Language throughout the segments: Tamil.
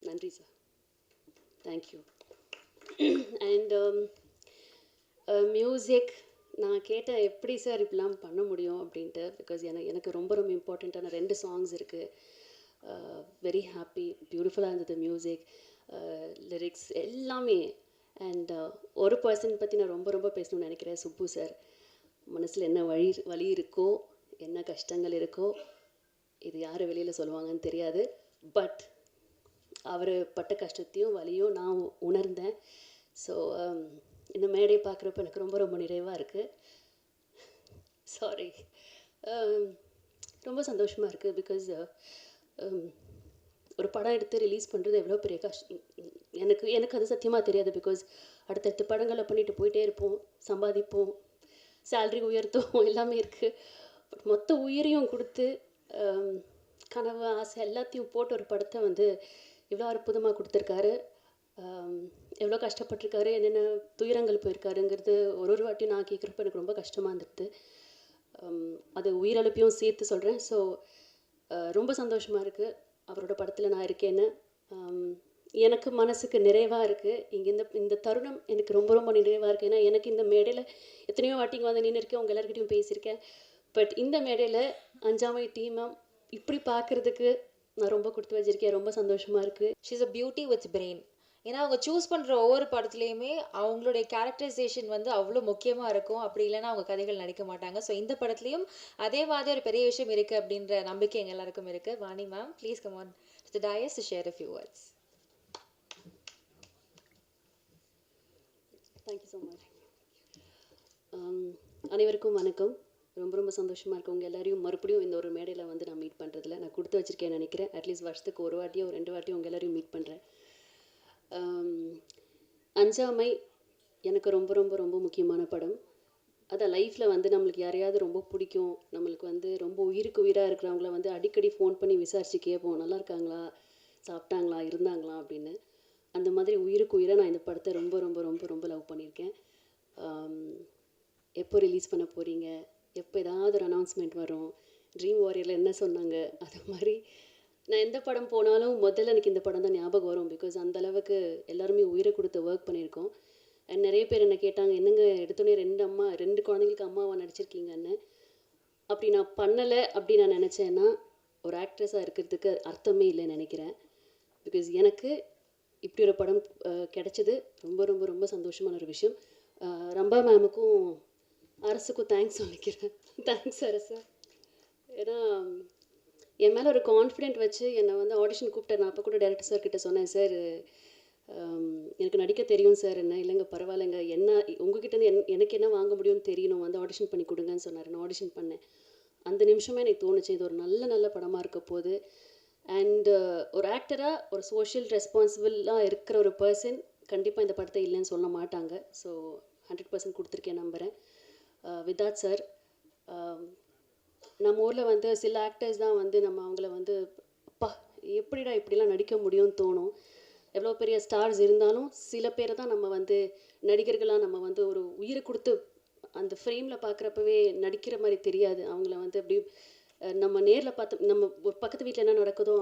நன்றி சார். தேங்க்யூ. அண்ட் மியூசிக் நான் கேட்டேன் எப்படி சார் இப்படிலாம் பண்ண முடியும் அப்படின்ட்டு. பிகாஸ் எனக்கு ரொம்ப ரொம்ப இம்பார்ட்டண்ட்டான 2 சாங்ஸ் இருக்குது. வெரி ஹாப்பி, பியூட்டிஃபுல்லாக இருந்தது மியூசிக், லிரிக்ஸ் எல்லாமே. அண்ட் ஒரு பர்சன் பற்றி நான் ரொம்ப ரொம்ப பேசணும்னு நினைக்கிறேன், சுப்பு சார். மனசில் என்ன வலி இருக்கோ, என்ன கஷ்டங்கள் இருக்கோ, இது யார் வெளியில் சொல்லுவாங்கன்னு தெரியாது. பட் அவர் பட்ட கஷ்டத்தையும் வலியும் நான் உணர்ந்தேன். ஸோ இந்த மேடையை பார்க்குறப்ப எனக்கு ரொம்ப ரொம்ப நிறைவாக இருக்குது. சாரி, ரொம்ப சந்தோஷமாக இருக்குது. பிகாஸ் ஒரு படம் எடுத்து ரிலீஸ் பண்ணுறது எவ்வளோ பெரிய கஷ்டம் எனக்கு அது சத்தியமாக தெரியாது. பிகாஸ் அடுத்தடுத்த படங்களை பண்ணிட்டு போயிட்டே இருப்போம், சம்பாதிப்போம், சேல்ரி உயர்த்தும், எல்லாமே இருக்குது. பட் மொத்த உயிரையும் கொடுத்து கனவு ஆசை எல்லாத்தையும் போட்டு ஒரு படத்தை வந்து இவ்வளோ அற்புதமாக கொடுத்துருக்காரு. எவ்வளோ கஷ்டப்பட்டிருக்காரு, என்னென்ன துயரங்கள் போயிருக்காருங்கிறது ஒரு வாட்டியும் நான் கேட்குறப்ப எனக்கு ரொம்ப கஷ்டமாக இருந்தது. அது உயிரிழப்பையும் சேர்த்து சொல்கிறேன். ஸோ ரொம்ப சந்தோஷமாக இருக்குது அவரோட படத்தில் நான் இருக்கேன்னு. எனக்கு மனசுக்கு நிறைவாக இருக்குது. இங்கே இந்த தருணம் எனக்கு ரொம்ப ரொம்ப நிறைவாக இருக்குது. ஏன்னா எனக்கு இந்த மேடையில் எத்தனையோ வாட்டிங்க வந்து நின்று இருக்கேன், உங்கள் எல்லாருக்கிட்டையும் பேசியிருக்கேன். பட் இந்த மேடையில் அஞ்சாமை டீமை இப்படி பார்க்குறதுக்கு நான் ரொம்ப கொடுத்து வச்சிருக்கேன். ரொம்ப சந்தோஷமாக இருக்குது. She's a beauty with brain. ஏன்னா அவங்க சூஸ் பண்ணுற ஒவ்வொரு படத்துலையுமே அவங்களுடைய கேரக்டரைசேஷன் வந்து அவ்வளோ முக்கியமாக இருக்கும். அப்படி இல்லைன்னா அவங்க கதைகள் நடிக்க மாட்டாங்க. ஸோ இந்த படத்துலையும் அதே மாதிரி ஒரு பெரிய விஷயம் இருக்குது அப்படின்ற நம்பிக்கை எங்கள் எல்லாருக்கும் இருக்குது. Vani ma'am, please come on to the dais to share a few words. Thank you so much. அனைவருக்கும் வணக்கம். ரொம்ப ரொம்ப சந்தோஷமாக இருக்கும் உங்கள் எல்லாரையும் மறுபடியும் இந்த ஒரு மேடையில் வந்து நான் மீட் பண்ணுறதுல. நான் கொடுத்து வச்சுருக்கேன்னு நினைக்கிறேன். அட்லீஸ்ட் வருஷத்துக்கு ஒரு வாட்டியோ 2 வாட்டியோ உங்கள் எல்லாரையும் மீட் பண்ணுறேன். அஞ்சாமை எனக்கு ரொம்ப ரொம்ப ரொம்ப முக்கியமான படம். அதான் லைஃப்பில் வந்து நம்மளுக்கு யாரையாவது ரொம்ப பிடிக்கும், நம்மளுக்கு வந்து ரொம்ப உயிருக்கு உயிராக இருக்கிறவங்கள வந்து அடிக்கடி ஃபோன் பண்ணி விசாரித்து கேட்போம், நல்லா இருக்காங்களா, சாப்பிட்டாங்களா, இருந்தாங்களா அப்படின்னு. அந்த மாதிரி உயிருக்கு உயிராக நான் இந்த படத்தை ரொம்ப ரொம்ப ரொம்ப ரொம்ப லவ் பண்ணியிருக்கேன். எப்போ ரிலீஸ் பண்ண போகிறீங்க, எப்போ ஏதாவது ஒரு அனௌன்ஸ்மெண்ட் வரும், ட்ரீம் வாரியரில் என்ன சொன்னாங்க, அது மாதிரி நான் எந்த படம் போனாலும் முதல்ல எனக்கு இந்த படம் தான் ஞாபகம் வரும். பிகாஸ் அந்தளவுக்கு எல்லாருமே உயிரை கொடுத்து ஒர்க் பண்ணியிருக்கோம். அண்ட் நிறைய பேர் என்ன கேட்டாங்க, என்னங்க எடுத்தோடனே 2 குழந்தைங்களுக்கு அம்மாவாக நடிச்சிருக்கீங்கன்னு. அப்படி நான் பண்ணலை அப்படின்னு நான் நினச்சேன்னா ஒரு ஆக்ட்ரஸாக இருக்கிறதுக்கு அர்த்தமே இல்லைன்னு நினைக்கிறேன். பிகாஸ் எனக்கு இப்படி ஒரு படம் கிடைச்சது ரொம்ப ரொம்ப ரொம்ப சந்தோஷமான ஒரு விஷயம். ரம்பா மேமுக்கும் அரசுக்கும் தேங்க்ஸ் சொல்லிக்கிறேன். தேங்க்ஸ் அரசு. ஏன்னா என் மேலே ஒரு கான்ஃபிடென்ட் வச்சு என்னை வந்து ஆடிஷன் கூப்பிட்டேன். நான் அப்போ கூட டேரக்டர் சார் கிட்ட சொன்னேன், சார் எனக்கு நடிக்க தெரியும் சார். என்ன இல்லைங்க, பரவாயில்லைங்க, என்ன உங்ககிட்டேருந்து எனக்கு என்ன வாங்க முடியும்னு தெரியணும், வந்து ஆடிஷன் பண்ணி கொடுங்கன்னு சொன்னார். நான் ஆடிஷன் பண்ணேன். அந்த நிமிஷமே எனக்கு தோணுச்சு, இது ஒரு நல்ல நல்ல படமாக இருக்க போகுது. அண்டு ஒரு ஆக்டராக ஒரு சோஷியல் ரெஸ்பான்சிபிளாக இருக்கிற ஒரு பர்சன் கண்டிப்பாக இந்த படத்தை இல்லைன்னு சொல்ல மாட்டாங்க. ஸோ 100% கொடுத்துருக்கேன் நம்புகிறேன். விதாத் சார், நம்ம ஊரில் வந்து சில ஆக்டர்ஸ் தான் வந்து நம்ம அவங்கள வந்து அப்பா எப்படிடா இப்படிலாம் நடிக்க முடியும்னு தோணும். எவ்வளோ பெரிய ஸ்டார்ஸ் இருந்தாலும் சில பேரை தான் நம்ம வந்து நடிகர்களாக நம்ம வந்து ஒரு உயிரை கொடுத்து அந்த ஃப்ரேமில் பார்க்குறப்பவே நடிக்கிற மாதிரி தெரியாது. அவங்கள வந்து அப்படி நம்ம நேரில் பார்த்து நம்ம ஒரு பக்கத்து வீட்டில் என்ன நடக்குதோ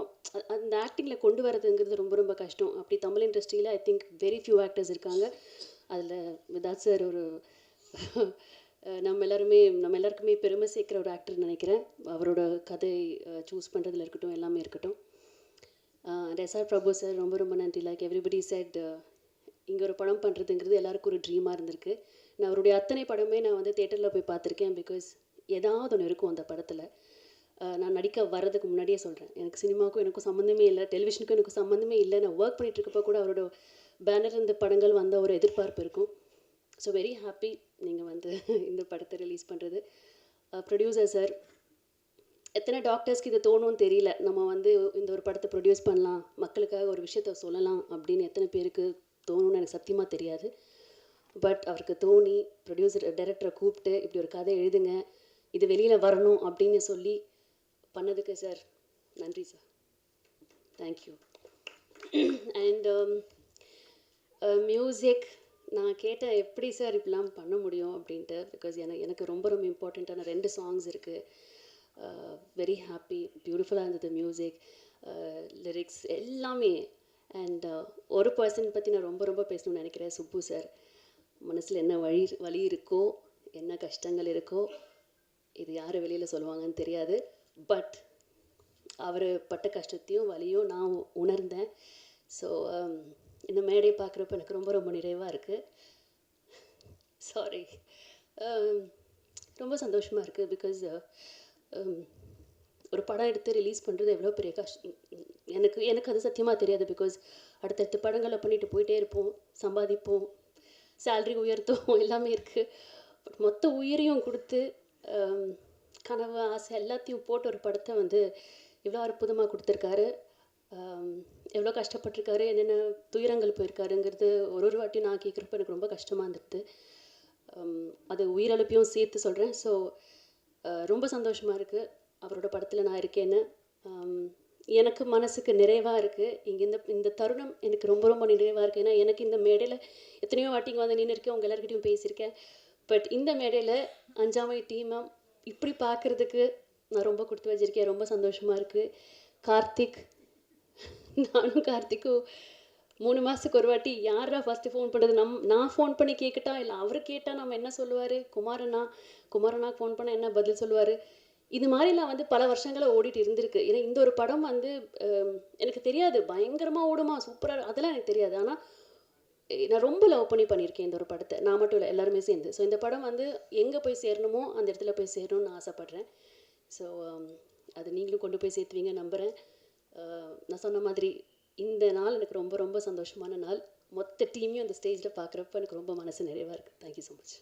அந்த ஆக்டிங்கில் கொண்டு வரதுங்கிறது ரொம்ப ரொம்ப கஷ்டம். அப்படி தமிழ் இண்டஸ்ட்ரியில் I think very few actors இருக்காங்க. அதில் விதாத் சார் ஒரு நம்ம எல்லாருக்குமே பெருமை சேர்க்குற ஒரு ஆக்டர்னு நினைக்கிறேன். அவரோட கதை சூஸ் பண்ணுறதுல இருக்கட்டும், எல்லாமே இருக்கட்டும். எஸ்ஆர் பிரபு சார், ரொம்ப ரொம்ப நன்றி. லைக் எவ்ரிபடி செட், இங்கே ஒரு படம் பண்ணுறதுங்கிறது எல்லாருக்கும் ஒரு ட்ரீமாக இருந்திருக்கு. நான் அவருடைய அத்தனை படமே நான் வந்து தேட்டரில் போய் பார்த்துருக்கேன். பிகாஸ் ஏதாவது ஒன்று இருக்கும் அந்த படத்தில். நான் நடிக்க வர்றதுக்கு முன்னாடியே சொல்கிறேன், எனக்கு சினிமாவுக்கும் எனக்கும் சம்மந்தமே இல்லை, டெலிவிஷனுக்கும் எனக்கும் சம்மந்தமே இல்லை. நான் ஒர்க் பண்ணிகிட்ருக்கப்போ கூட அவரோட பேனர் இந்த படங்கள் வந்த ஒரு எதிர்பார்ப்பு இருக்கும். ஸோ வெரி ஹாப்பி நீங்கள் வந்து இந்த படத்தை ரிலீஸ் பண்ணுறது. ப்ரொடியூசர் சார், எத்தனை டாக்டர்ஸ்க்கு இது தோணும்னு தெரியல, நம்ம வந்து இந்த ஒரு படத்தை ப்ரொடியூஸ் பண்ணலாம், மக்களுக்காக ஒரு விஷயத்த சொல்லலாம் அப்படின்னு எத்தனை பேருக்கு தோணும்னு எனக்கு சத்தியமாக தெரியாது. பட் அவருக்கு தோணி டைரக்டரை கூப்பிட்டு இப்படி ஒரு கதை எழுதுங்க, இது வெளியில் வரணும் அப்படின்னு சொல்லி பண்ணதுக்கு சார் நன்றி சார். தேங்க்யூ. அண்ட் மியூசிக் நான் கேட்டேன் எப்படி சார் இப்படிலாம் பண்ண முடியும் அப்படின்ட்டு. பிகாஸ் எனக்கு ரொம்ப ரொம்ப இம்பார்ட்டண்ட்டான 2 சாங்ஸ் இருக்குது. வெரி ஹாப்பி, பியூட்டிஃபுல்லாக இருந்தது மியூசிக், லிரிக்ஸ் எல்லாமே. அண்ட் ஒரு பர்சன் பற்றி நான் ரொம்ப ரொம்ப பேசணும்னு நினைக்கிறேன், சுப்பு சார். மனசில் என்ன வலி இருக்கோ, என்ன கஷ்டங்கள் இருக்கோ, இது யார் வெளியில் சொல்லுவாங்கன்னு தெரியாது. பட் அவர் பட்ட கஷ்டத்தையும் வலியும் நான் உணர்ந்தேன். ஸோ இந்த மேடையை பார்க்குறப்ப எனக்கு ரொம்ப ரொம்ப நிறைவாக இருக்குது. சாரி, ரொம்ப சந்தோஷமாக இருக்குது. பிகாஸ் ஒரு படம் எடுத்து ரிலீஸ் பண்ணுறது எவ்வளோ பெரிய கஷ்டம் எனக்கு அது சத்தியமாக தெரியாது. பிகாஸ் அடுத்தடுத்த படங்களை பண்ணிட்டு போயிட்டே இருப்போம், சம்பாதிப்போம், சேல்ரி உயர்த்துவோம், எல்லாமே இருக்குது. பட் மொத்த உயிரையும் கொடுத்து கனவு ஆசை எல்லாத்தையும் போட்டு ஒரு படத்தை வந்து இவ்வளோ அற்புதமாக கொடுத்துருக்காரு. எவ்வளோ கஷ்டப்பட்டிருக்காரு, என்னென்ன துயரங்கள் போயிருக்காருங்கிறது ஒரு வாட்டி நான் கேட்குறப்ப எனக்கு ரொம்ப கஷ்டமாக இருந்துட்டு, அது உயிரிழப்பையும் சேர்த்து சொல்கிறேன். ஸோ ரொம்ப சந்தோஷமாக இருக்குது அவரோட படத்தில் நான் இருக்கேன்னு. எனக்கு மனசுக்கு நிறைவாக இருக்குது. இங்கே இந்த தருணம் எனக்கு ரொம்ப ரொம்ப நிறைவாக இருக்குது. ஏன்னா எனக்கு இந்த மேடையில் எத்தனையோ வாட்டிங்க வந்து நின்று இருக்கேன், உங்கள் எல்லாருக்கிட்டையும் பேசியிருக்கேன். பட் இந்த மேடையில் அஞ்சாமை டீமை இப்படி பார்க்குறதுக்கு நான் ரொம்ப கொடுத்து வச்சுருக்கேன். ரொம்ப சந்தோஷமாக இருக்குது. கார்த்திக், நானும் கார்த்திக்கும் 3 மாதத்துக்கு ஒரு வாட்டி யாரா ஃபஸ்ட்டு ஃபோன் பண்ணுறது, நான் ஃபோன் பண்ணி கேட்கட்டா இல்லை அவர் கேட்டால் நம்ம என்ன சொல்லுவார், குமாரண்ணா ஃபோன் பண்ணால் என்ன பதில் சொல்லுவார், இது மாதிரிலாம் வந்து பல வருஷங்களாக ஓடிட்டு இருந்திருக்கு. ஏன்னா இந்த ஒரு படம் வந்து எனக்கு தெரியாது பயங்கரமாக ஓடுமா சூப்பராக, அதெல்லாம் எனக்கு தெரியாது. ஆனால் நான் ரொம்ப லவ் பண்ணியிருக்கேன் இந்த ஒரு படத்தை. நான் மட்டும் இல்லை, எல்லாருமே சேர்ந்து. ஸோ இந்த படம் வந்து எங்கே போய் சேரணுமோ அந்த இடத்துல போய் சேரணும்னு நான் ஆசைப்பட்றேன். ஸோ அது நீங்களும் கொண்டு போய் சேர்த்துவீங்க நம்புகிறேன். நான் சொன்ன மாதிரி இந்த நாள் எனக்கு ரொம்ப ரொம்ப சந்தோஷமான நாள். மொத்த டீமையும் அந்த ஸ்டேஜில் பார்க்குறப்ப எனக்கு ரொம்ப மனசு நிறைவாக இருக்குது. Thank you so much.